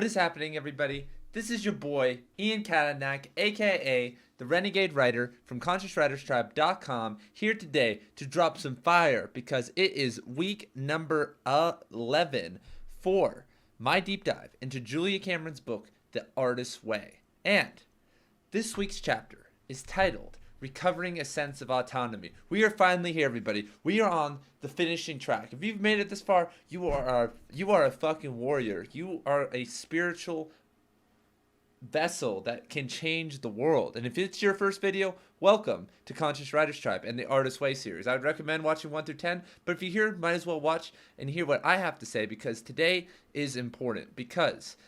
What is happening, everybody? This is your boy, Ian Katanak, aka the Renegade Writer from ConsciousWritersTribe.com, here today to drop some fire because it is week number 11 for my deep dive into Julia Cameron's book, The Artist's Way. And this week's chapter is titled Recovering a Sense of Autonomy. We are finally here, everybody. We are on the finishing track. If you've made it this far, you are a fucking warrior. You are a spiritual vessel that can change the world. And if it's your first video, welcome to Conscious Writers Tribe and the Artist's Way series. I would recommend watching 1 through 10, but if you're here, might as well watch and hear what I have to say, because today is important. Because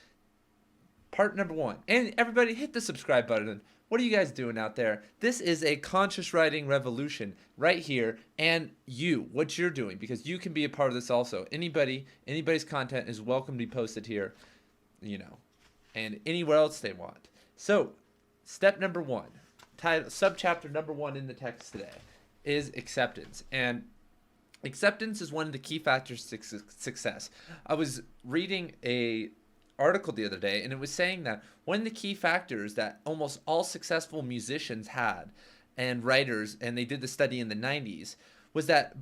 part number 1, and everybody hit the subscribe button. What are you guys doing out there? This is a conscious writing revolution right here, and what you're doing, because you can be a part of this also. Anybody's content is welcome to be posted here, and anywhere else they want. So, step number 1, subchapter number 1 in the text today is acceptance. And acceptance is one of the key factors to success. I was reading a article the other day, and it was saying that one of the key factors that almost all successful musicians had and writers, and they did the study in the 90s, was that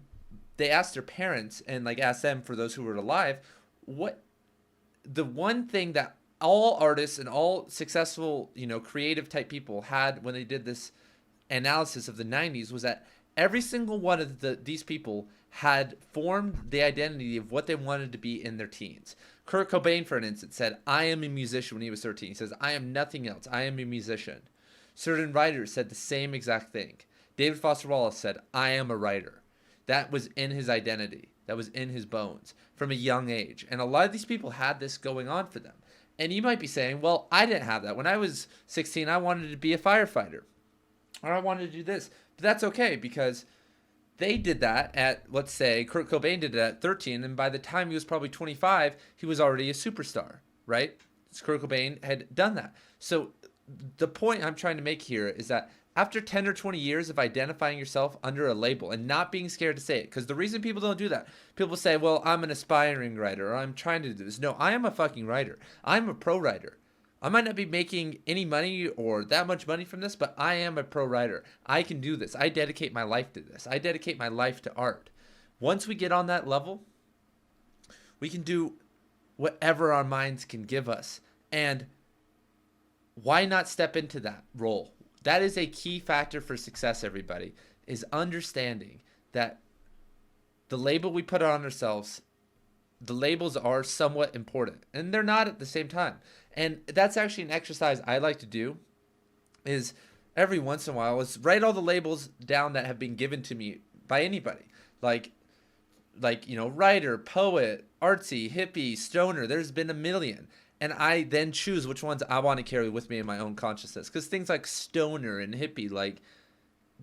they asked their parents and asked them, for those who were alive, what the one thing that all artists and all successful, creative type people had when they did this analysis of the 90s was that every single one of these people had formed the identity of what they wanted to be in their teens. Kurt Cobain, for instance, said, I am a musician when he was 13. He says, I am nothing else. I am a musician. Certain writers said the same exact thing. David Foster Wallace said, I am a writer. That was in his identity. That was in his bones from a young age. And a lot of these people had this going on for them. And you might be saying, well, I didn't have that. When I was 16, I wanted to be a firefighter. Or I wanted to do this. But that's okay, because they did that at, let's say, Kurt Cobain did it at 13, and by the time he was probably 25, he was already a superstar, right? Kurt Cobain had done that. So the point I'm trying to make here is that after 10 or 20 years of identifying yourself under a label and not being scared to say it, because the reason people don't do that, people say, well, I'm an aspiring writer, or I'm trying to do this. No, I am a fucking writer. I'm a pro writer. I might not be making any money or that much money from this, but I am a pro writer. I can do this. I dedicate my life to this. I dedicate my life to art. Once we get on that level, we can do whatever our minds can give us. And why not step into that role? That is a key factor for success, everybody, is understanding that the label we put on ourselves, the labels are somewhat important, and they're not at the same time. And that's actually an exercise I like to do, is every once in a while is write all the labels down that have been given to me by anybody. Like writer, poet, artsy, hippie, stoner. There's been a million. And I then choose which ones I want to carry with me in my own consciousness. Because things like stoner and hippie,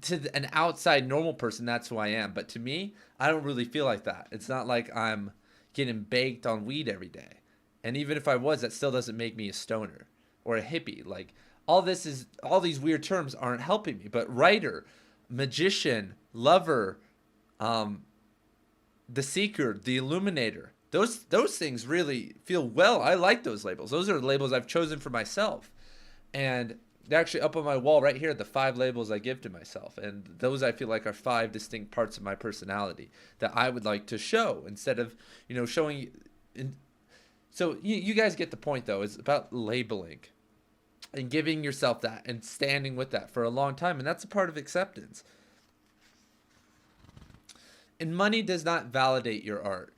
to an outside normal person, that's who I am. But to me, I don't really feel like that. It's not like I'm getting baked on weed every day. And even if I was, that still doesn't make me a stoner or a hippie. All these weird terms aren't helping me. But writer, magician, lover, the seeker, the illuminator, those things really feel well. I like those labels. Those are the labels I've chosen for myself. And they're actually up on my wall right here, the 5 labels I give to myself. And those I feel like are 5 distinct parts of my personality that I would like to show instead of, showing. So you guys get the point, though. It's about labeling and giving yourself that and standing with that for a long time. And that's a part of acceptance. And money does not validate your art.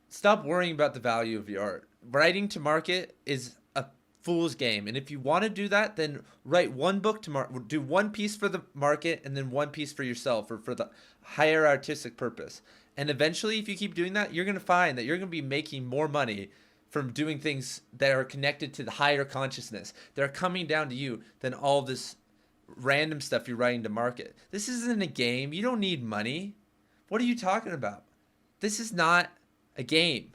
Stop worrying about the value of your art. Writing to market is a fool's game. And if you want to do that, then write one book to do one piece for the market and then one piece for yourself or for the higher artistic purpose. And eventually, if you keep doing that, you're going to find that you're going to be making more money from doing things that are connected to the higher consciousness. That are coming down to you than all this random stuff you're writing to market. This isn't a game. You don't need money. What are you talking about? This is not a game.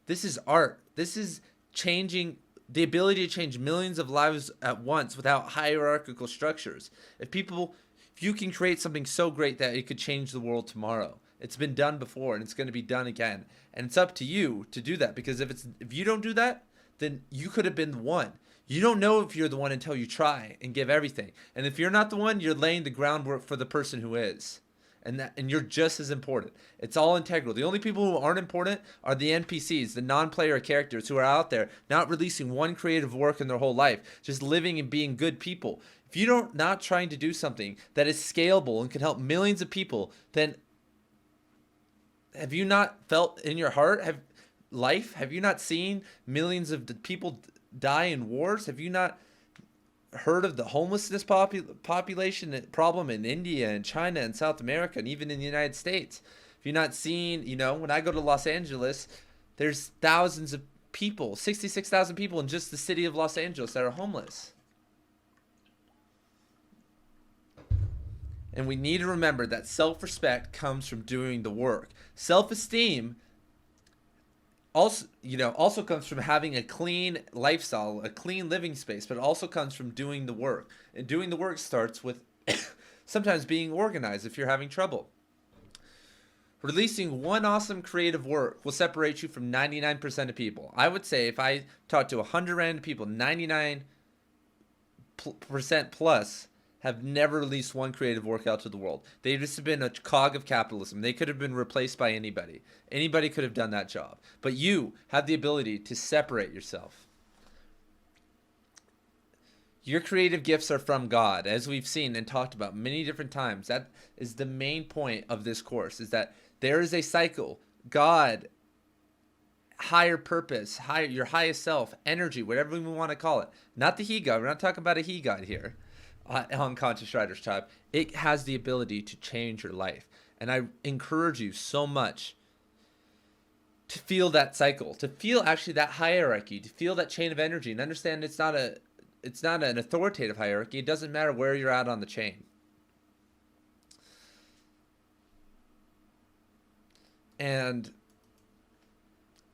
This is art. This is changing the ability to change millions of lives at once without hierarchical structures. If you can create something so great that it could change the world tomorrow, It's been done before, and it's going to be done again. And it's up to you to do that, because if you don't do that, then you could have been the one. You don't know if you're the one until you try and give everything. And if you're not the one, you're laying the groundwork for the person who is. And you're just as important. It's all integral. The only people who aren't important are the NPCs, the non-player characters who are out there not releasing one creative work in their whole life, just living and being good people. If you don't not trying to do something that is scalable and can help millions of people, then have you not felt in your heart have you not seen millions of people die in wars? Have you not heard of the homelessness population problem in India and China and South America and even in the United States? Have you not seen, when I go to Los Angeles, there's thousands of people, 66,000 people in just the city of Los Angeles that are homeless. And we need to remember that self-respect comes from doing the work. Self-esteem also comes from having a clean lifestyle, a clean living space, but it also comes from doing the work. And doing the work starts with sometimes being organized if you're having trouble. Releasing one awesome creative work will separate you from 99% of people. I would say if I talk to 100 random people, 99% plus have never released one creative work out to the world. They've just been a cog of capitalism. They could have been replaced by anybody. Anybody could have done that job. But you have the ability to separate yourself. Your creative gifts are from God, as we've seen and talked about many different times. That is the main point of this course, is that there is a cycle. God, higher purpose, your highest self, energy, whatever we want to call it. Not the he God. We're not talking about a he God here. On Conscious Writers Tribe, it has the ability to change your life. And I encourage you so much to feel that cycle, to feel actually that hierarchy, to feel that chain of energy, and understand it's not an authoritative hierarchy. It doesn't matter where you're at on the chain. And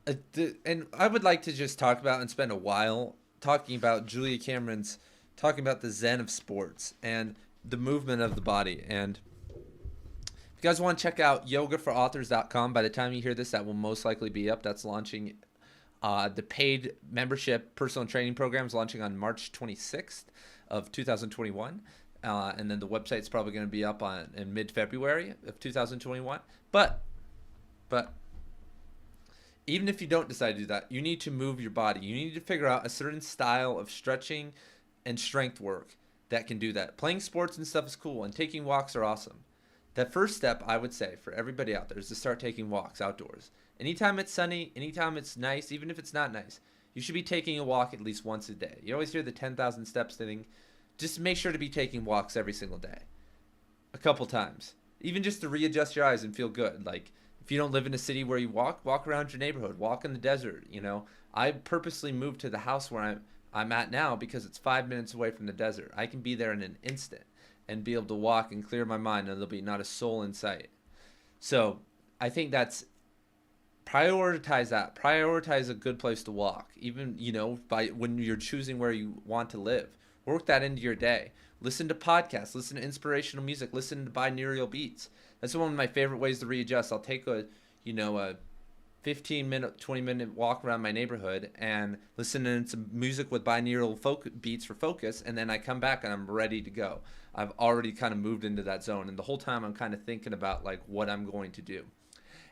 I would like to just talk about and spend a while talking about Julia Cameron's talking about the Zen of sports and the movement of the body. And if you guys want to check out yogaforauthors.com, by the time you hear this, that will most likely be up. That's launching. The paid membership personal training program is launching on March 26th of 2021. And then the website's probably going to be up in mid-February of 2021. But even if you don't decide to do that, you need to move your body. You need to figure out a certain style of stretching and strength work that can do that. Playing sports and stuff is cool, and taking walks are awesome. That first step, I would say, for everybody out there is to start taking walks outdoors. Anytime it's sunny, anytime it's nice, even if it's not nice, you should be taking a walk at least once a day. You always hear the 10,000 steps thing. Just make sure to be taking walks every single day. A couple times. Even just to readjust your eyes and feel good. Like, if you don't live in a city where you walk around your neighborhood, walk in the desert, I purposely moved to the house where I'm at now because it's 5 minutes away from the desert. I can be there in an instant and be able to walk and clear my mind, and there'll be not a soul in sight. So I think that's prioritize that. Prioritize a good place to walk, even, by when you're choosing where you want to live. Work that into your day. Listen to podcasts, listen to inspirational music, listen to binaural beats. That's one of my favorite ways to readjust. I'll take a 15-minute, 20-minute walk around my neighborhood and listen to some music with binaural beats for focus, and then I come back and I'm ready to go. I've already kind of moved into that zone, and the whole time I'm kind of thinking about like what I'm going to do.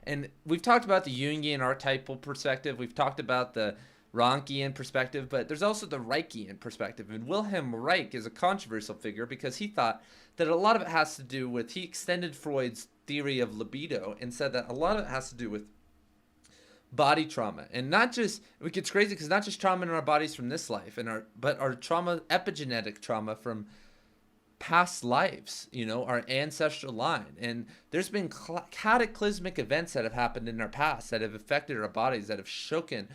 And we've talked about the Jungian archetypal perspective. We've talked about the Rankian perspective, but there's also the Reikian perspective. And Wilhelm Reich is a controversial figure because he thought that a lot of it has to do with, he extended Freud's theory of libido and said that a lot of it has to do with body trauma. And not just, it gets crazy because not just trauma in our bodies from this life, but our trauma, epigenetic trauma from past lives, our ancestral line. And there's been cataclysmic events that have happened in our past that have affected our bodies, that have shaken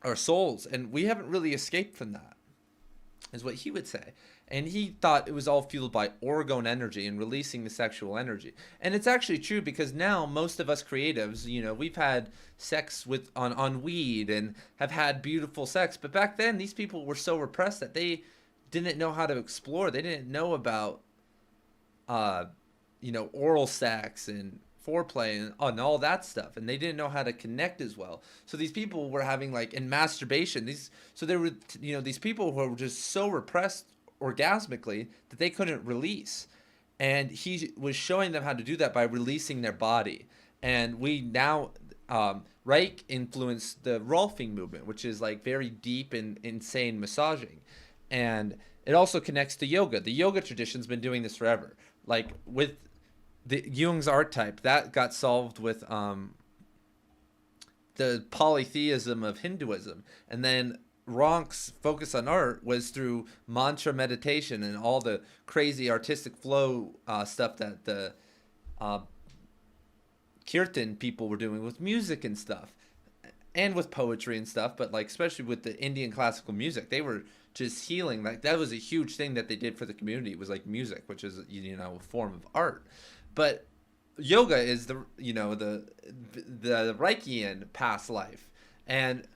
our souls, and we haven't really escaped from that, is what he would say. And he thought it was all fueled by orgone energy and releasing the sexual energy. And it's actually true, because now most of us creatives, we've had sex on weed and have had beautiful sex. But back then, these people were so repressed that they didn't know how to explore. They didn't know about, oral sex and foreplay and all that stuff, and they didn't know how to connect as well. So these people were having like in masturbation, they were, these people who were just so repressed orgasmically that they couldn't release, and he was showing them how to do that by releasing their body. And we now Reich influenced the Rolfing movement, which is like very deep and insane massaging, and it also connects to yoga. The yoga tradition's been doing this forever. Like with the Jung's archetype, that got solved with the polytheism of Hinduism, and then Ronk's focus on art was through mantra meditation and all the crazy artistic flow stuff that the Kirtan people were doing with music and stuff, and with poetry and stuff, but like especially with the Indian classical music, they were just healing. Like that was a huge thing that they did for the community. It was like music, which is a form of art. But yoga is the Reikian past life, and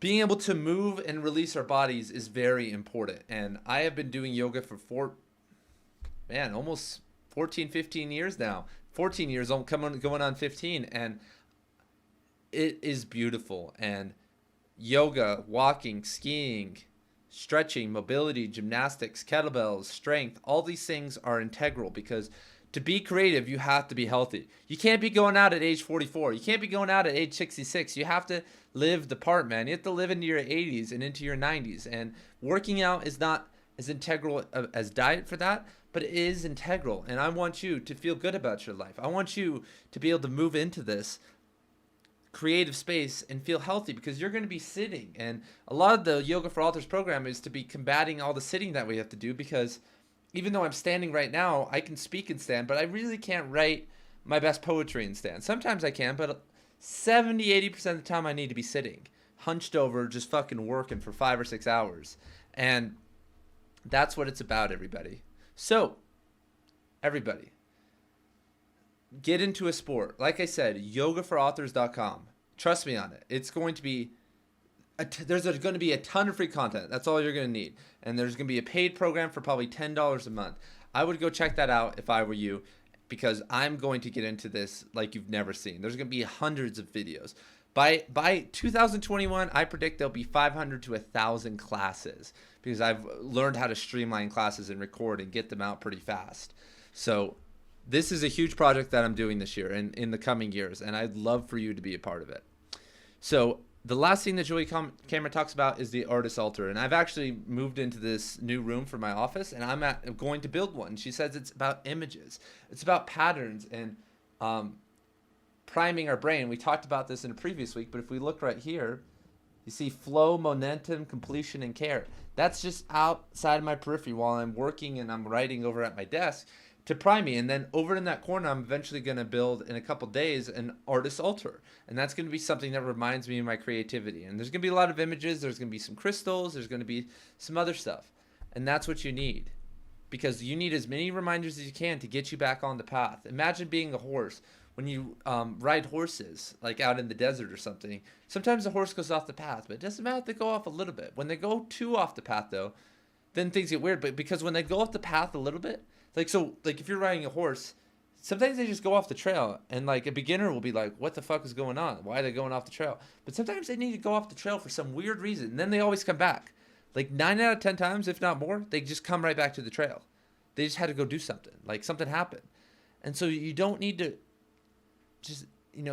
being able to move and release our bodies is very important. And I have been doing yoga for almost 14, 15 years now. 14 years old, going on 15, and it is beautiful. And yoga, walking, skiing, stretching, mobility, gymnastics, kettlebells, strength, all these things are integral, because to be creative, you have to be healthy. You can't be going out at age 44. You can't be going out at age 66. You have to live the part, man. You have to live into your 80s and into your 90s. And working out is not as integral as diet for that, but it is integral. And I want you to feel good about your life. I want you to be able to move into this creative space and feel healthy, because you're going to be sitting. And a lot of the Yoga for Authors program is to be combating all the sitting that we have to do, because even though I'm standing right now, I can speak and stand, but I really can't write my best poetry and stand. Sometimes I can, but 70-80% of the time I need to be sitting, hunched over, just fucking working for 5 or 6 hours. And that's what it's about, everybody. So, everybody, get into a sport. Like I said, yogaforauthors.com. Trust me on it. It's going to be there's going to be a ton of free content. That's all you're going to need. And there's going to be a paid program for probably $10 a month. I would go check that out if I were you, because I'm going to get into this like you've never seen. There's going to be hundreds of videos. By 2021, I predict there'll be 500 to 1,000 classes, because I've learned how to streamline classes and record and get them out pretty fast. So this is a huge project that I'm doing this year and in the coming years, and I'd love for you to be a part of it. So the last thing that Julie Cameron talks about is the artist altar, and I've actually moved into this new room for my office, and I'm going to build one. She says it's about images, it's about patterns, and priming our brain. We talked about this in a previous week, but if we look right here, you see flow, momentum, completion, and care. That's just outside of my periphery while I'm working and I'm writing over at my desk to prime me. And then over in that corner, I'm eventually going to build in a couple days an artist altar. And that's going to be something that reminds me of my creativity. And there's going to be a lot of images. There's going to be some crystals. There's going to be some other stuff. And that's what you need, because you need as many reminders as you can to get you back on the path. Imagine being a horse. When you ride horses, like out in the desert or something, sometimes the horse goes off the path, but it doesn't matter if they go off a little bit. When they go too off the path, though, then things get weird. But because when they go off the path a little bit, like if you're riding a horse, sometimes they just go off the trail, and like a beginner will be like, what the fuck is going on? Why are they going off the trail? But sometimes they need to go off the trail for some weird reason, and then they always come back. Like 9 out of 10 times, if not more, they just come right back to the trail. They just had to go do something. Like something happened. And so you don't need to just,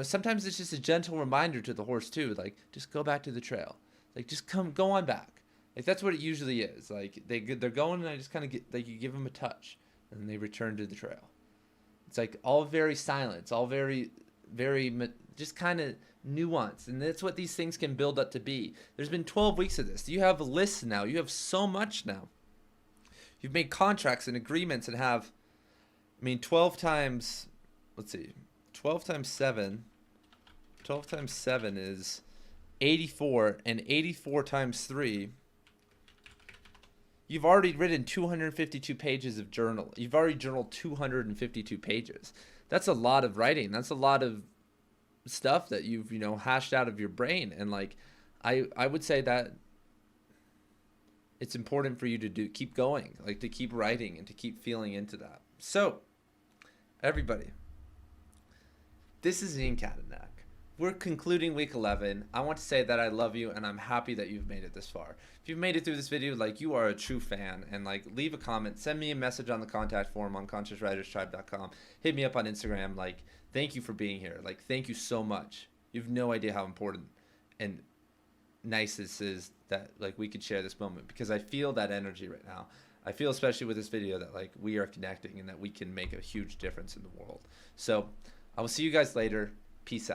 sometimes it's just a gentle reminder to the horse too, like just go back to the trail, like just go on back. Like that's what it usually is. Like they're going, and I just kind of get, like, you give them a touch and then they return to the trail. It's like all very silent. It's all very, very just kind of nuanced, and that's what these things can build up to be. There's been 12 weeks of this. You have lists now. You have so much now. You've made contracts and agreements and have, 12 times, let's see, 12 times 7 is 84, and 84 times 3, you've already written 252 pages of journal. You've already journaled 252 pages. That's a lot of writing. That's a lot of stuff that you've, hashed out of your brain. And like, I would say that it's important for you to keep going, like to keep writing and to keep feeling into that. So everybody, This is Ian Katanak. We're concluding week 11. I want to say that I love you and I'm happy that you've made it this far. If you've made it through this video, like, you are a true fan, and like, leave a comment, send me a message on the contact form on consciousriderstribe.com. Hit me up on Instagram. Like, thank you for being here. Like, thank you so much. You have no idea how important and nice this is that like we could share this moment, because I feel that energy right now. I feel, especially with this video, that like we are connecting and that we can make a huge difference in the world. So I will see you guys later. Peace out.